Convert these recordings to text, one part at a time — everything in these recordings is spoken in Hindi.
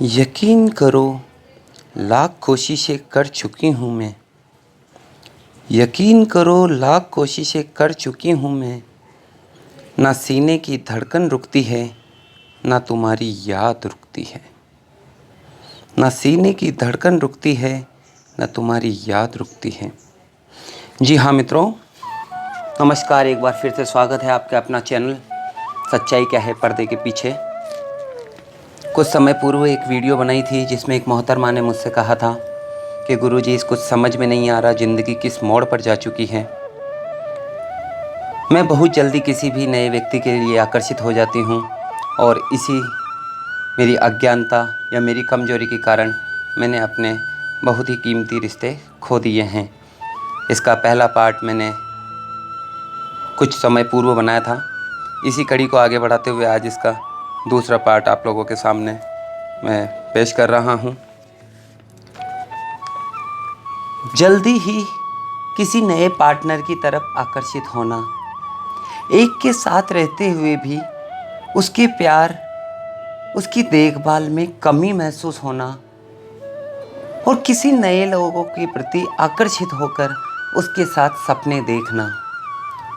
यकीन करो, लाख कोशिशें कर चुकी हूँ मैं। यकीन करो, लाख कोशिशें कर चुकी हूँ मैं। ना सीने की धड़कन रुकती है, ना तुम्हारी याद रुकती है। ना सीने की धड़कन रुकती है, ना तुम्हारी याद रुकती है। जी हाँ मित्रों, नमस्कार। एक बार फिर से स्वागत है आपके अपना चैनल सच्चाई क्या है पर्दे के पीछे। कुछ समय पूर्व एक वीडियो बनाई थी जिसमें एक मोहतरमा ने मुझसे कहा था कि गुरुजी, इस कुछ समझ में नहीं आ रहा, ज़िंदगी किस मोड़ पर जा चुकी है। मैं बहुत जल्दी किसी भी नए व्यक्ति के लिए आकर्षित हो जाती हूँ और इसी मेरी अज्ञानता या मेरी कमजोरी के कारण मैंने अपने बहुत ही कीमती रिश्ते खो दिए हैं। इसका पहला पार्ट मैंने कुछ समय पूर्व बनाया था। इसी कड़ी को आगे बढ़ाते हुए आज इसका दूसरा पार्ट आप लोगों के सामने मैं पेश कर रहा हूँ। जल्दी ही किसी नए पार्टनर की तरफ आकर्षित होना, एक के साथ रहते हुए भी उसके प्यार, उसकी देखभाल में कमी महसूस होना और किसी नए लोगों के प्रति आकर्षित होकर उसके साथ सपने देखना,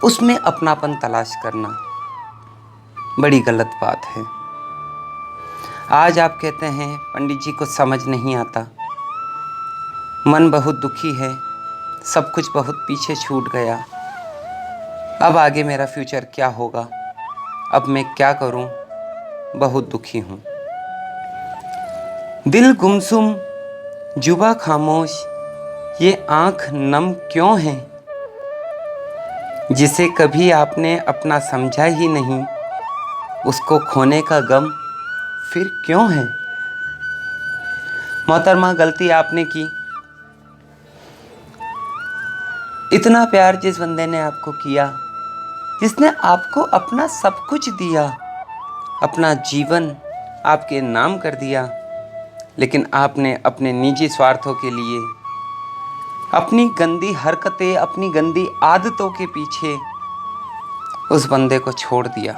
उसमें अपनापन तलाश करना बड़ी गलत बात है। आज आप कहते हैं पंडित जी, कुछ समझ नहीं आता, मन बहुत दुखी है, सब कुछ बहुत पीछे छूट गया, अब आगे मेरा फ्यूचर क्या होगा, अब मैं क्या करूं, बहुत दुखी हूं। दिल गुमसुम, जुबा खामोश, ये आंख नम क्यों है। जिसे कभी आपने अपना समझा ही नहीं, उसको खोने का गम फिर क्यों है। मोहतरमा, गलती आपने की। इतना प्यार जिस बंदे ने आपको किया, जिसने आपको अपना सब कुछ दिया, अपना जीवन आपके नाम कर दिया, लेकिन आपने अपने निजी स्वार्थों के लिए, अपनी गंदी हरकतें, अपनी गंदी आदतों के पीछे उस बंदे को छोड़ दिया।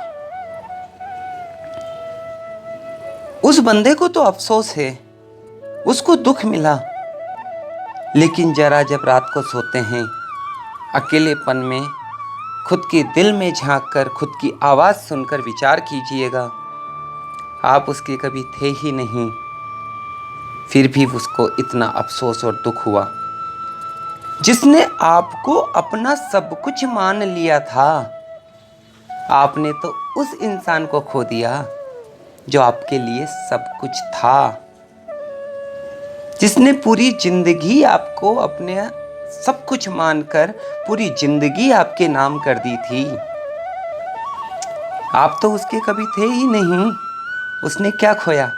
उस बंदे को तो अफसोस है, उसको दुख मिला, लेकिन जरा जब रात को सोते हैं अकेलेपन में, खुद के दिल में झांककर खुद की आवाज़ सुनकर विचार कीजिएगा, आप उसके कभी थे ही नहीं, फिर भी उसको इतना अफसोस और दुख हुआ। जिसने आपको अपना सब कुछ मान लिया था, आपने तो उस इंसान को खो दिया जो आपके लिए सब कुछ था, जिसने पूरी जिंदगी आपको अपने सब कुछ मानकर पूरी जिंदगी आपके नाम कर दी थी। आप तो उसके कभी थे ही नहीं। उसने क्या खोया,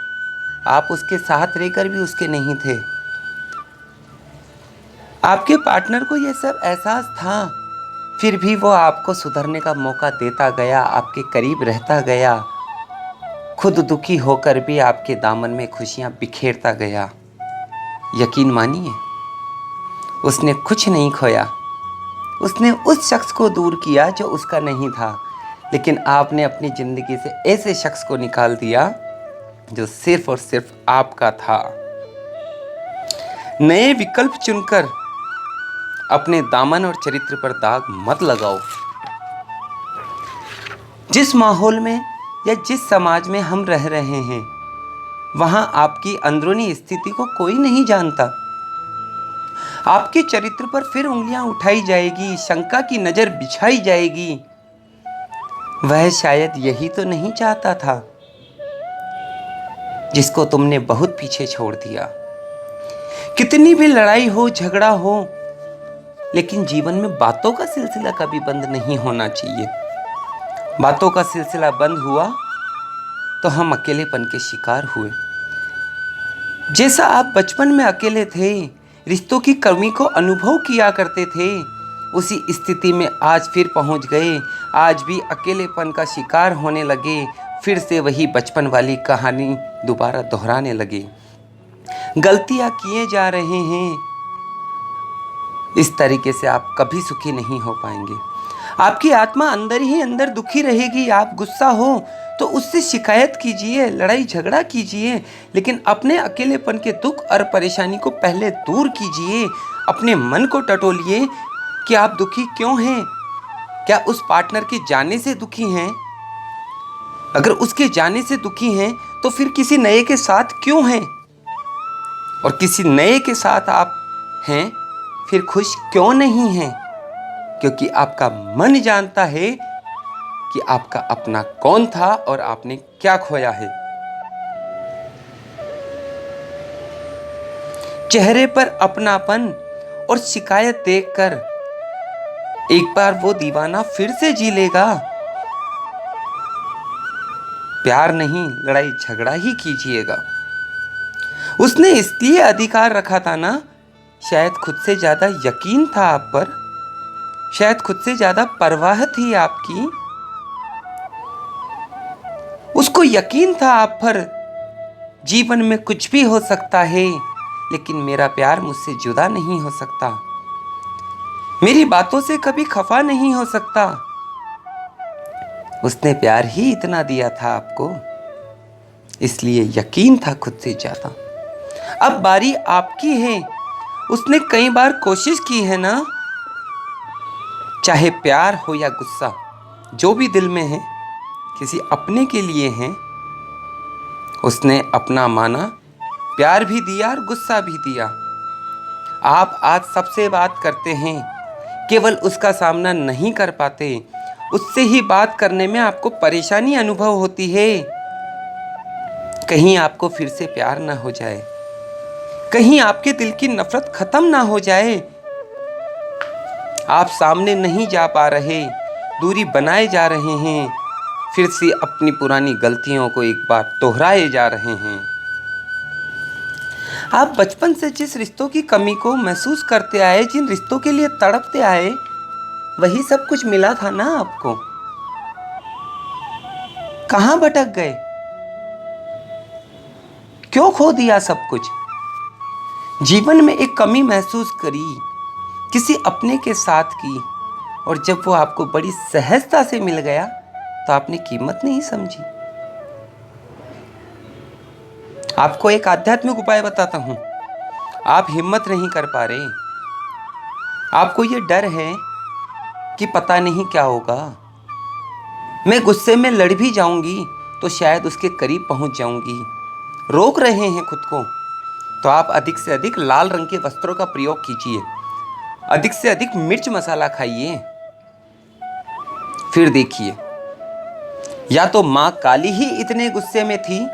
आप उसके साथ रहकर भी उसके नहीं थे। आपके पार्टनर को यह सब एहसास था, फिर भी वो आपको सुधरने का मौका देता गया, आपके करीब रहता गया, खुद दुखी होकर भी आपके दामन में खुशियां बिखेरता गया। यकीन मानिए, उसने कुछ नहीं खोया। उसने उस शख्स को दूर किया जो उसका नहीं था, लेकिन आपने अपनी ज़िंदगी से ऐसे शख्स को निकाल दिया जो सिर्फ और सिर्फ आपका था। नए विकल्प चुनकर अपने दामन और चरित्र पर दाग मत लगाओ। जिस माहौल में या जिस समाज में हम रह रहे हैं, वहां आपकी अंदरूनी स्थिति को कोई नहीं जानता। आपके चरित्र पर फिर उंगलियां उठाई जाएगी, शंका की नजर बिछाई जाएगी। वह शायद यही तो नहीं चाहता था जिसको तुमने बहुत पीछे छोड़ दिया। कितनी भी लड़ाई हो, झगड़ा हो, लेकिन जीवन में बातों का सिलसिला कभी बंद नहीं होना चाहिए। बातों का सिलसिला बंद हुआ तो हम अकेलेपन के शिकार हुए। जैसा आप बचपन में अकेले थे, रिश्तों की कमी को अनुभव किया करते थे, उसी स्थिति में आज फिर पहुंच गए। आज भी अकेलेपन का शिकार होने लगे, फिर से वही बचपन वाली कहानी दोबारा दोहराने लगे। गलतियां किए जा रहे हैं। इस तरीके से आप कभी सुखी नहीं हो पाएंगे। आपकी आत्मा अंदर ही अंदर दुखी रहेगी। आप गुस्सा हो तो उससे शिकायत कीजिए, लड़ाई झगड़ा कीजिए, लेकिन अपने अकेलेपन के दुख और परेशानी को पहले दूर कीजिए। अपने मन को टटोलिए कि आप दुखी क्यों हैं। क्या उस पार्टनर के जाने से दुखी हैं? अगर उसके जाने से दुखी हैं तो फिर किसी नए के साथ क्यों हैं? और किसी नए के साथ आप हैं फिर खुश क्यों नहीं हैं? क्योंकि आपका मन जानता है कि आपका अपना कौन था और आपने क्या खोया है। चेहरे पर अपनापन और शिकायत देखकर एक बार वो दीवाना फिर से जी लेगा। प्यार नहीं, लड़ाई झगड़ा ही कीजिएगा। उसने इसलिए अधिकार रखा था ना, शायद खुद से ज्यादा यकीन था आप पर, शायद खुद से ज्यादा परवाह थी आपकी। उसको यकीन था आप पर, जीवन में कुछ भी हो सकता है, लेकिन मेरा प्यार मुझसे जुदा नहीं हो सकता, मेरी बातों से कभी खफा नहीं हो सकता। उसने प्यार ही इतना दिया था आपको, इसलिए यकीन था खुद से ज्यादा। अब बारी आपकी है। उसने कई बार कोशिश की है ना, चाहे प्यार हो या गुस्सा, जो भी दिल में है, किसी अपने के लिए है, उसने अपना माना, प्यार भी दिया और गुस्सा भी दिया। आप आज सबसे बात करते हैं, केवल उसका सामना नहीं कर पाते, उससे ही बात करने में आपको परेशानी अनुभव होती है। कहीं आपको फिर से प्यार ना हो जाए, कहीं आपके दिल की नफरत खत्म ना हो जाए। आप सामने नहीं जा पा रहे, दूरी बनाए जा रहे हैं, फिर से अपनी पुरानी गलतियों को एक बार दोहराए जा रहे हैं। आप बचपन से जिस रिश्तों की कमी को महसूस करते आए, जिन रिश्तों के लिए तड़पते आए, वही सब कुछ मिला था ना आपको। कहां भटक गए? क्यों खो दिया सब कुछ? जीवन में एक कमी महसूस करी, किसी अपने के साथ की, और जब वो आपको बड़ी सहजता से मिल गया तो आपने कीमत नहीं समझी। आपको एक आध्यात्मिक उपाय बताता हूं। आप हिम्मत नहीं कर पा रहे, आपको ये डर है कि पता नहीं क्या होगा, मैं गुस्से में लड़ भी जाऊंगी तो शायद उसके करीब पहुंच जाऊंगी, रोक रहे हैं खुद को, तो आप अधिक से अधिक लाल रंग के वस्त्रों का प्रयोग कीजिए, अधिक से अधिक मिर्च मसाला खाइए। फिर देखिए, या तो मां काली ही इतने गुस्से में थी,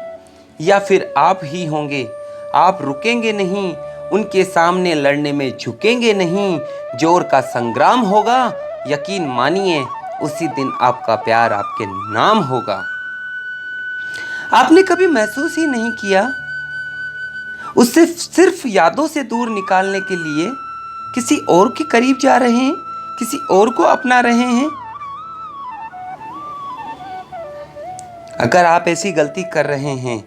या फिर आप ही होंगे। आप रुकेंगे नहीं, उनके सामने लड़ने में झुकेंगे नहीं, जोर का संग्राम होगा, यकीन मानिए उसी दिन आपका प्यार आपके नाम होगा। आपने कभी महसूस ही नहीं किया, उससे सिर्फ यादों से दूर निकालने के लिए किसी और के करीब जा रहे हैं, किसी और को अपना रहे हैं। अगर आप ऐसी गलती कर रहे हैं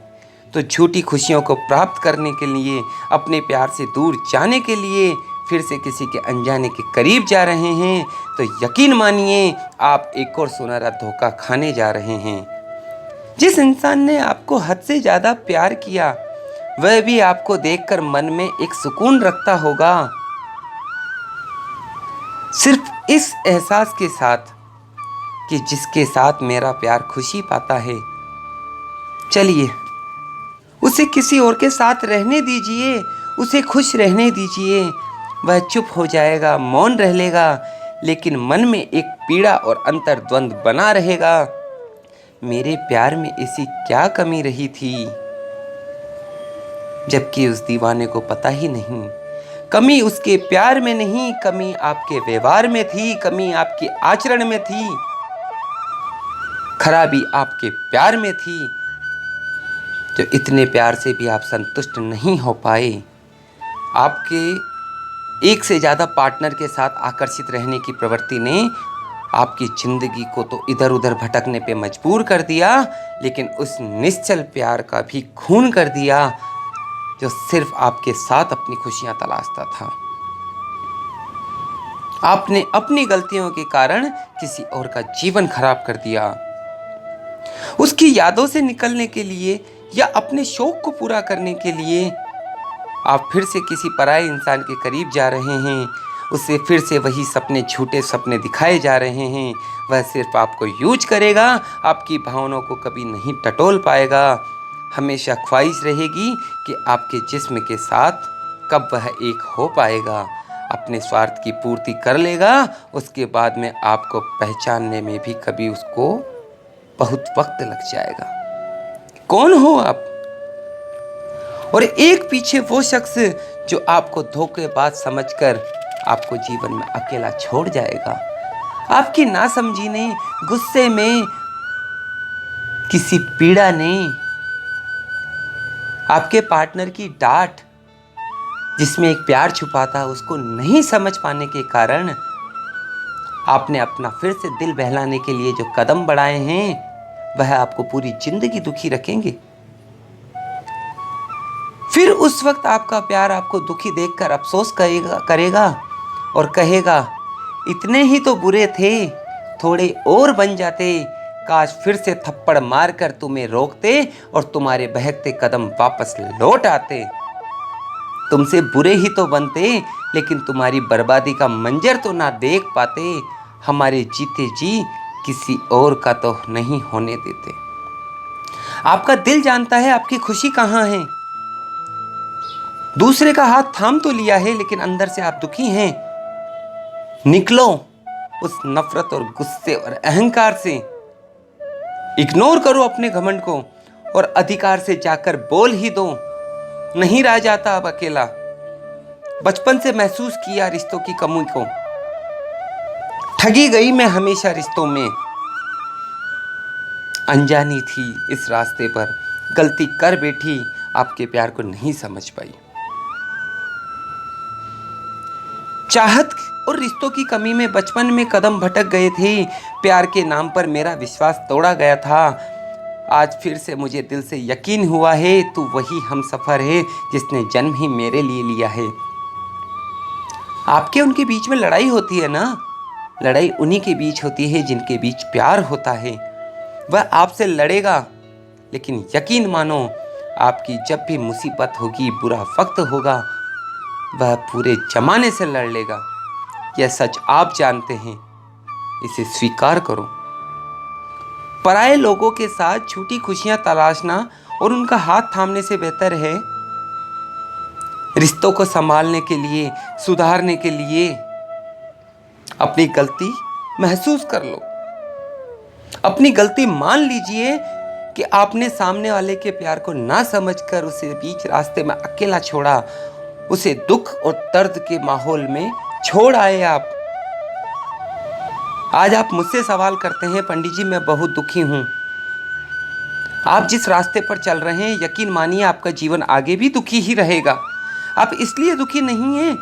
तो झूठी खुशियों को प्राप्त करने के लिए, अपने प्यार से दूर जाने के लिए फिर से किसी के अनजाने के करीब जा रहे हैं, तो यकीन मानिए आप एक और सुनहरा धोखा खाने जा रहे हैं। जिस इंसान ने आपको हद से ज्यादा प्यार किया, वह भी आपको देखकर मन में एक सुकून रखता होगा, सिर्फ इस एहसास के साथ कि जिसके साथ मेरा प्यार खुशी पाता है, चलिए उसे किसी और के साथ रहने दीजिए, उसे खुश रहने दीजिए। वह चुप हो जाएगा, मौन रह लेगा, लेकिन मन में एक पीड़ा और अंतर्द्वंद बना रहेगा। मेरे प्यार में ऐसी क्या कमी रही थी, जबकि उस दीवाने को पता ही नहीं। कमी उसके प्यार में नहीं, कमी आपके व्यवहार में थी, कमी आपके आचरण में थी, खराबी आपके प्यार में थी, जो इतने प्यार से भी आप संतुष्ट नहीं हो पाए। आपके एक से ज़्यादा पार्टनर के साथ आकर्षित रहने की प्रवृत्ति ने आपकी जिंदगी को तो इधर उधर भटकने पे मजबूर कर दिया, लेकिन उस निश्चल प्यार का भी खून कर दिया जो सिर्फ आपके साथ अपनी खुशियां तलाशता था। आपने अपनी गलतियों के कारण किसी और का जीवन खराब कर दिया। उसकी यादों से निकलने के लिए या अपने शौक को पूरा करने के लिए आप फिर से किसी पराये इंसान के करीब जा रहे हैं। उससे फिर से वही सपने, झूठे सपने दिखाए जा रहे हैं। वह सिर्फ आपको यूज करेगा, आपकी भावनाओं को कभी नहीं टटोल पाएगा। हमेशा ख्वाहिश रहेगी कि आपके जिस्म के साथ कब वह एक हो पाएगा। अपने स्वार्थ की पूर्ति कर लेगा, उसके बाद में आपको पहचानने में भी कभी उसको बहुत वक्त लग जाएगा। कौन हो आप? और एक पीछे वो शख्स जो आपको धोखेबाज समझकर आपको जीवन में अकेला छोड़ जाएगा। आपकी नासमझी ने, गुस्से में, किसी पीड़ा ने, आपके पार्टनर की डांट जिसमें एक प्यार छुपा था, उसको नहीं समझ पाने के कारण आपने अपना फिर से दिल बहलाने के लिए जो कदम बढ़ाए हैं, वह आपको पूरी जिंदगी दुखी रखेंगे। फिर उस वक्त आपका प्यार आपको दुखी देखकर अफसोस करेगा और कहेगा, इतने ही तो बुरे थे, थोड़े और बन जाते, काश फिर से थप्पड़ मारकर तुम्हें रोकते और तुम्हारे बहकते कदम वापस लौट आते। तुमसे बुरे ही तो बनते, लेकिन तुम्हारी बर्बादी का मंजर तो ना देख पाते। हमारे जीते जी किसी और का तो नहीं होने देते। आपका दिल जानता है आपकी खुशी कहाँ है। दूसरे का हाथ थाम तो लिया है, लेकिन अंदर से आप दुखी हैं। निकलो उस नफरत और गुस्से और अहंकार से। इग्नोर करो अपने घमंड को और अधिकार से जाकर बोल ही दो, नहीं रह जाता अब अकेला। बचपन से महसूस किया रिश्तों की कमी को, ठगी गई मैं हमेशा रिश्तों में। अनजानी थी इस रास्ते पर, गलती कर बैठी, आपके प्यार को नहीं समझ पाई। चाहत और रिश्तों की कमी में बचपन में कदम भटक गए थे। प्यार के नाम पर मेरा विश्वास तोड़ा गया था। आज फिर से मुझे दिल से यकीन हुआ है, तू वही हमसफर है जिसने जन्म ही मेरे लिए लिया है। आपके उनके बीच में लड़ाई होती है ना, लड़ाई उन्हीं के बीच होती है जिनके बीच प्यार होता है। वह आपसे लड़ेगा, लेकिन यकीन मानो, आपकी जब भी मुसीबत होगी, बुरा वक्त होगा, वह पूरे जमाने से लड़ लेगा। यह सच आप जानते हैं, इसे स्वीकार करो। पराये लोगों के साथ झूठी खुशियां तलाशना और उनका हाथ थामने से बेहतर है रिश्तों को संभालने के लिए, सुधारने के लिए अपनी गलती महसूस कर लो। अपनी गलती मान लीजिए कि आपने सामने वाले के प्यार को ना समझकर उसे बीच रास्ते में अकेला छोड़ा, उसे दुख और दर्द के माहौल में छोड़ आए आप। आज आप मुझसे सवाल करते हैं, पंडित जी मैं बहुत दुखी हूं। आप जिस रास्ते पर चल रहे हैं, यकीन मानिए आपका जीवन आगे भी दुखी ही रहेगा। आप इसलिए दुखी नहीं हैं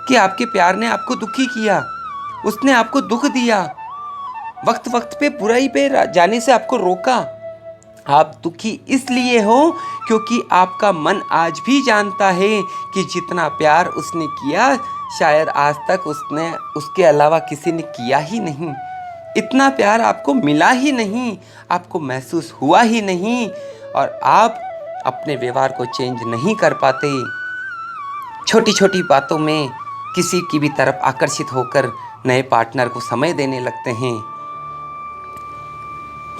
कि आपके प्यार ने आपको दुखी किया, उसने आपको दुख दिया, वक्त वक्त पे बुराई पे जाने से आपको रोका। आप दुखी इसलिए हो क्योंकि आपका मन आज भी जानता है कि जितना प्यार उसने किया, शायद आज तक उसके अलावा किसी ने किया ही नहीं। इतना प्यार आपको मिला ही नहीं, आपको महसूस हुआ ही नहीं, और आप अपने व्यवहार को चेंज नहीं कर पाते। छोटी छोटी बातों में किसी की भी तरफ आकर्षित होकर नए पार्टनर को समय देने लगते हैं।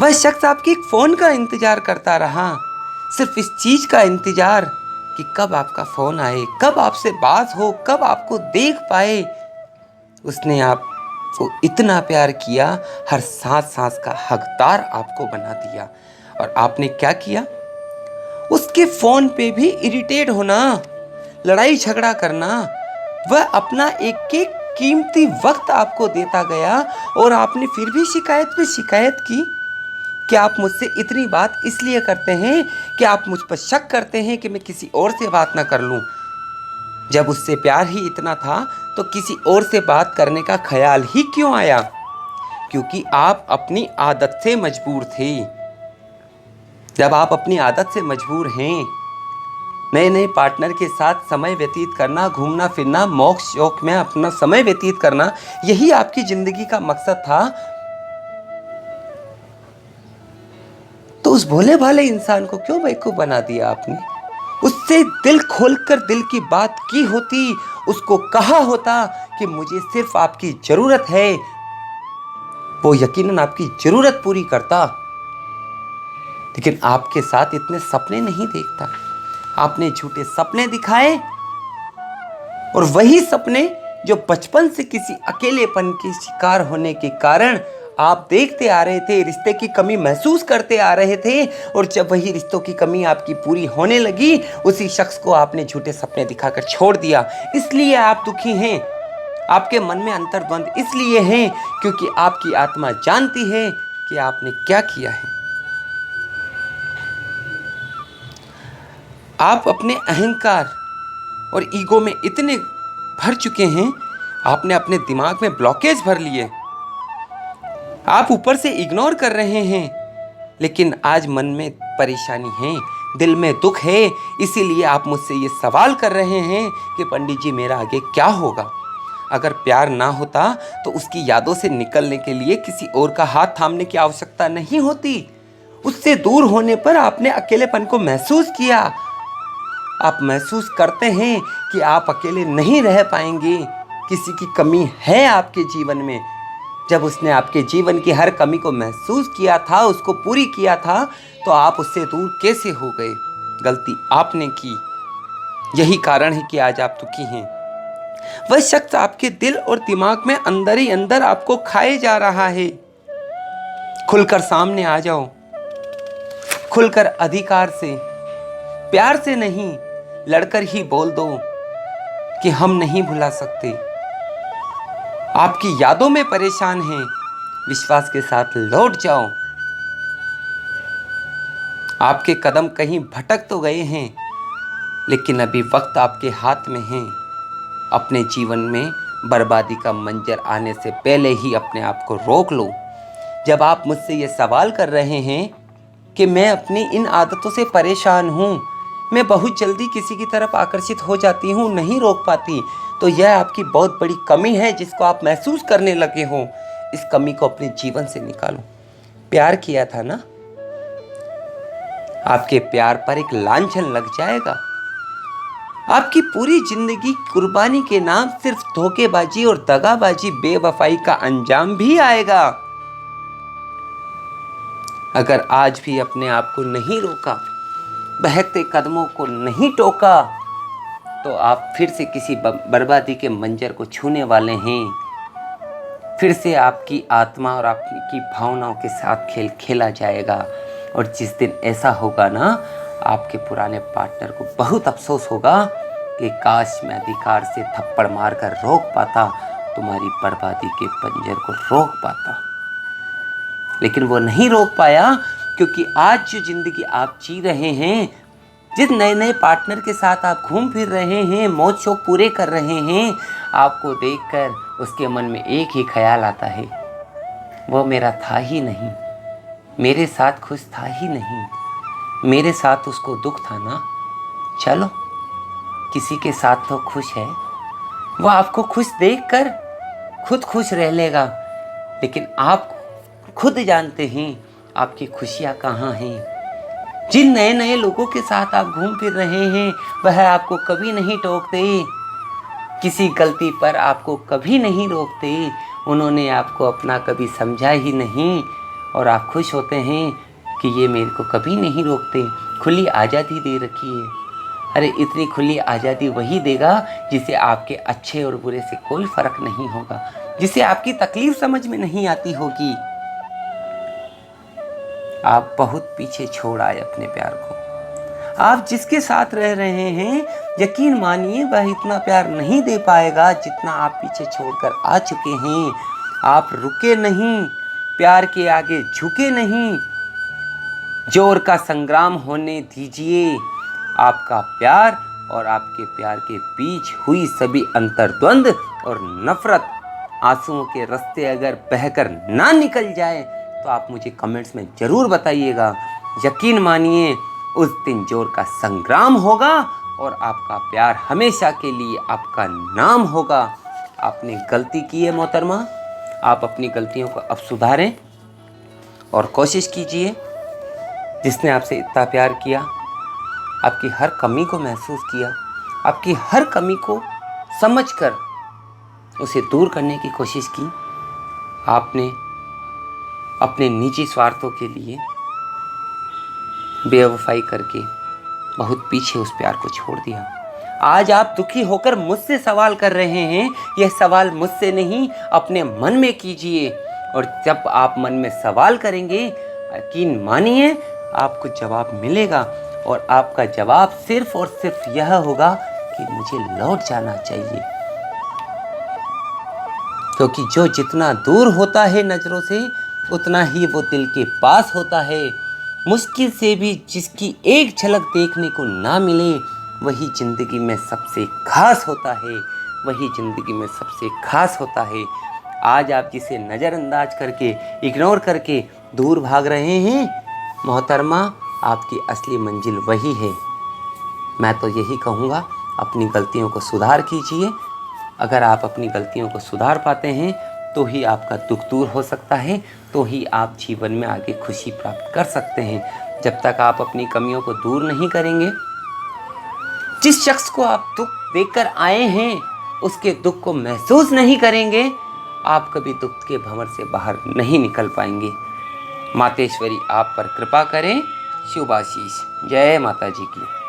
वह शख्स आपके एक फोन का इंतजार करता रहा, सिर्फ इस चीज का इंतजार कि कब आपका फोन आए, कब आपसे बात हो, कब आपको देख पाए। उसने आपको इतना प्यार किया, हर सांस सांस का हकदार आपको बना दिया। और आपने क्या किया? उसके फोन पे भी इरिटेट होना, लड़ाई झगड़ा करना। वह अपना एक एक कीमती वक्त आपको देता गया और आपने फिर भी शिकायत पे शिकायत की। क्या आप मुझसे इतनी बात इसलिए करते हैं कि आप मुझ पर शक करते हैं कि मैं किसी और से बात ना कर लूं? जब उससे प्यार ही इतना था तो किसी और से बात करने का ख्याल ही क्यों आया? क्योंकि आप अपनी आदत से मजबूर थे। जब आप अपनी आदत से मजबूर हैं, नए नए पार्टनर के साथ समय व्यतीत करना, घूमना फिरना, मौज शौक में अपना समय व्यतीत करना, यही आपकी जिंदगी का मकसद था। उस भोले भाले इंसान को क्यों बेवकूफ़ बना दिया आपने? उससे दिल खोलकर दिल की बात की होती, उसको कहा होता कि मुझे सिर्फ आपकी ज़रूरत है, वो यकीनन आपकी ज़रूरत पूरी करता। लेकिन आपके साथ इतने सपने नहीं देखता। आपने झूठे सपने दिखाए, और वही सपने जो बचपन से किसी अकेलेपन के शिकार होने के कारण आप देखते आ रहे थे, रिश्ते की कमी महसूस करते आ रहे थे, और जब वही रिश्तों की कमी आपकी पूरी होने लगी, उसी शख्स को आपने झूठे सपने दिखाकर छोड़ दिया। इसलिए आप दुखी हैं। आपके मन में अंतर्द्वंद इसलिए हैं क्योंकि आपकी आत्मा जानती है कि आपने क्या किया है। आप अपने अहंकार और ईगो में इतने भर चुके हैं, आपने अपने दिमाग में ब्लॉकेज भर लिए। आप ऊपर से इग्नोर कर रहे हैं, लेकिन आज मन में परेशानी है, दिल में दुख है। इसीलिए आप मुझसे ये सवाल कर रहे हैं कि पंडित जी मेरा आगे क्या होगा। अगर प्यार ना होता तो उसकी यादों से निकलने के लिए किसी और का हाथ थामने की आवश्यकता नहीं होती। उससे दूर होने पर आपने अकेलेपन को महसूस किया। आप महसूस करते हैं कि आप अकेले नहीं रह पाएंगे, किसी की कमी है आपके जीवन में। जब उसने आपके जीवन की हर कमी को महसूस किया था, उसको पूरी किया था, तो आप उससे दूर कैसे हो गए? गलती आपने की, यही कारण है कि आज आप दुखी हैं। वह शख्स आपके दिल और दिमाग में अंदर ही अंदर आपको खाए जा रहा है। खुलकर सामने आ जाओ, खुलकर अधिकार से, प्यार से नहीं, लड़कर ही बोल दो कि हम नहीं भुला सकते। आपकी यादों में परेशान हैं, विश्वास के साथ लौट जाओ। आपके कदम कहीं भटक तो गए हैं, लेकिन अभी वक्त आपके हाथ में है। अपने जीवन में बर्बादी का मंजर आने से पहले ही अपने आप को रोक लो। जब आप मुझसे ये सवाल कर रहे हैं कि मैं अपनी इन आदतों से परेशान हूँ, मैं बहुत जल्दी किसी की तरफ आकर्षित हो जाती हूँ, नहीं रोक पाती, तो यह आपकी बहुत बड़ी कमी है जिसको आप महसूस करने लगे हो। इस कमी को अपने जीवन से निकालो। प्यार किया था ना, आपके प्यार पर एक लांछन लग जाएगा। आपकी पूरी जिंदगी कुर्बानी के नाम सिर्फ धोखेबाजी और दगाबाजी, बेवफाई का अंजाम भी आएगा। अगर आज भी अपने आप को नहीं रोका, बहकते कदमों को नहीं टोका, तो आप फिर से किसी बर्बादी के मंजर को छूने वाले हैं। फिर से आपकी आत्मा और आपकी भावनाओं के साथ खेल खेला जाएगा। और जिस दिन ऐसा होगा ना, आपके पुराने पार्टनर को बहुत अफसोस होगा कि काश मैं अधिकार से थप्पड़ मारकर रोक पाता, तुम्हारी बर्बादी के पंजर को रोक पाता। लेकिन वो नहीं रोक पाया, क्योंकि आज जो जिंदगी आप जी रहे हैं, जिस नए नए पार्टनर के साथ आप घूम फिर रहे हैं, मौज शौक पूरे कर रहे हैं, आपको देखकर उसके मन में एक ही ख्याल आता है, वो मेरा था ही नहीं, मेरे साथ खुश था ही नहीं, मेरे साथ उसको दुख था ना। चलो, किसी के साथ तो खुश है, वो आपको खुश देखकर खुद खुश रह लेगा। लेकिन आप खुद जानते हैं आपकी खुशियाँ कहाँ हैं। जिन नए नए लोगों के साथ आप घूम फिर रहे हैं, वह आपको कभी नहीं टोकते, किसी गलती पर आपको कभी नहीं रोकते, उन्होंने आपको अपना कभी समझा ही नहीं, और आप खुश होते हैं कि ये मेरे को कभी नहीं रोकते। खुली आज़ादी दे रखी है। अरे इतनी खुली आज़ादी वही देगा जिसे आपके अच्छे और बुरे से कोई फ़र्क नहीं होगा, जिसे आपकी तकलीफ समझ में नहीं आती होगी। आप बहुत पीछे छोड़ आए अपने प्यार को। आप जिसके साथ रह रहे हैं, यकीन मानिए वह इतना प्यार नहीं दे पाएगा जितना आप पीछे छोड़कर आ चुके हैं। आप रुके नहीं, प्यार के आगे झुके नहीं। जोर का संग्राम होने दीजिए। आपका प्यार और आपके प्यार के बीच हुई सभी अंतर्द्वंद और नफरत, आंसुओं के रास्ते अगर बहकर ना निकल जाए तो आप मुझे कमेंट्स में ज़रूर बताइएगा। यकीन मानिए उस दिन जोर का संग्राम होगा और आपका प्यार हमेशा के लिए आपका नाम होगा। आपने गलती की है मोहतरमा, आप अपनी गलतियों को अब सुधारें और कोशिश कीजिए जिसने आपसे इतना प्यार किया, आपकी हर कमी को महसूस किया, आपकी हर कमी को समझकर उसे दूर करने की कोशिश की, आपने अपने निजी स्वार्थों के लिए बेवफाई करके बहुत पीछे उस प्यार को छोड़ दिया। आज आप दुखी होकर मुझसे सवाल कर रहे हैं। यह सवाल मुझसे नहीं, अपने मन में कीजिए। और जब आप मन में सवाल करेंगे, यकीन मानिए आपको जवाब मिलेगा। और आपका जवाब सिर्फ और सिर्फ यह होगा कि मुझे लौट जाना चाहिए। क्योंकि जो जितना दूर होता है नजरों से, उतना ही वो दिल के पास होता है। मुश्किल से भी जिसकी एक झलक देखने को ना मिले, वही जिंदगी में सबसे खास होता है। वही जिंदगी में सबसे खास होता है। आज आप जिसे नज़रअंदाज करके, इग्नोर करके दूर भाग रहे हैं, मोहतरमा, आपकी असली मंजिल वही है। मैं तो यही कहूँगा, अपनी गलतियों को सुधार कीजिए। अगर आप अपनी गलतियों को सुधार पाते हैं तो ही आपका दुख दूर हो सकता है, तो ही आप जीवन में आगे खुशी प्राप्त कर सकते हैं। जब तक आप अपनी कमियों को दूर नहीं करेंगे, जिस शख्स को आप दुख देकर आए हैं उसके दुख को महसूस नहीं करेंगे, आप कभी दुख के भंवर से बाहर नहीं निकल पाएंगे। मातेश्वरी आप पर कृपा करें। शुभ आशीष। जय माता जी की।